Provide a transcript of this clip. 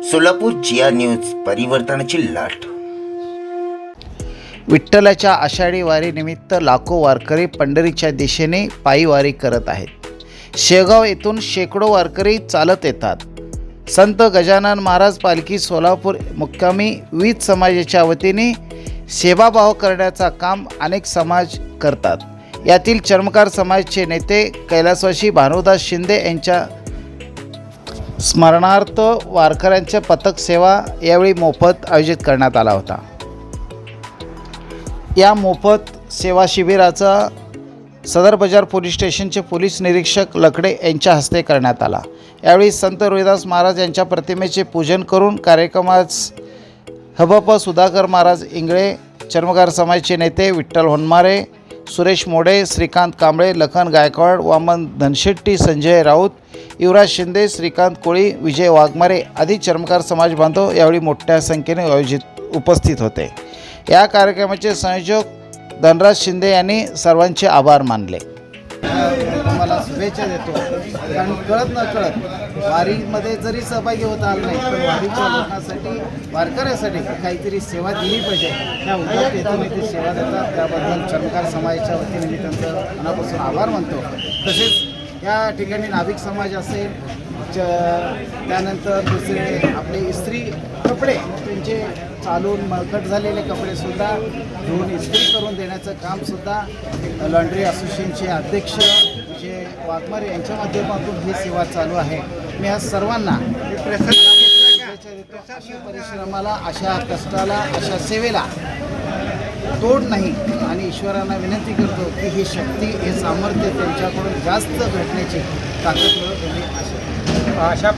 सोलापूर जिया news परिवर्तनाची लाट। विठ्ठलाच्या आषाढी वारीनिमित्त लाखो वारकरी पंढरीच्या दिशेने पायी वारी करत आहेत। शेगाव येथून शेकडो वारकरी चालत येतात। संत गजानन महाराज पालखी सोलापूर मुक्कामी विविध समाजाच्या वतीने सेवाभाव करण्याचा काम अनेक समाज करतात। यातील चर्मकार समाजचे नेते कैलासवासी भानुदास शिंदे यांच्या स्मरणार्थ वारकऱ्यांच्या पथक सेवा यावेळी मोफत आयोजित करण्यात आला होता। या मोफत सेवा शिबिराचा सदर बाजार पोलीस स्टेशनचे पोलीस निरीक्षक लकडे यांच्या हस्ते करण्यात आला। यावेळी संत रोहिदास महाराज यांच्या प्रतिमेचे पूजन करून कार्यक्रमास हबप सुधाकर महाराज इंगळे, चर्मकार समाजाचे नेते विठ्ठल होनमारे, सुरेश मोडे, श्रीकांत कांबळे, लखन गायकवाड, वामन धनशेट्टी, संजय राऊत, युवराज शिंदे, श्रीकांत कोळी, विजय वाघमारे आदी चर्मकार समाज बांधव यावेळी मोठ्या संख्येने उपस्थित होते। या कार्यक्रमाचे संयोजक धनराज शिंदे यांनी सर्वांचे आभार मानले। तुम्हाला शुभेच्छा देतो, कारण कळत न कळत वारीमध्ये जरी सहभागी होता आला नाही पण वारीच्या लोकांसाठी, वारकऱ्यासाठी काहीतरी सेवा दिली पाहिजे, त्या उद्देशाने ते सेवा देतात। त्याबद्दल चर्मकार समाजाच्या वतीने मी त्यांचं मनापासून आभार मानतो। तसेच या ठिकाणी नाभिक समाज असेल, त्यानंतर दुसरे आपले इस्त्री कपडे, त्यांचे चालून मळकट झालेले कपडेसुद्धा धुवून इस्त्री करून देण्याचं कामसुद्धा लॉन्ड्री असोसिएशनचे अध्यक्ष जे वाघमारे यांच्या माध्यमातून ही सेवा चालू आहे। मी या सर्वांना शुभेच्छा देतो। अशा परिश्रमाला, अशा कष्टाला, अशा सेवेला तोड नाही आणि ईश्वरांना विनंती करतो की ही शक्ती, हे सामर्थ्य त्यांच्याकडून जास्त भेटण्याची ताकद मिळो, एवढी आशा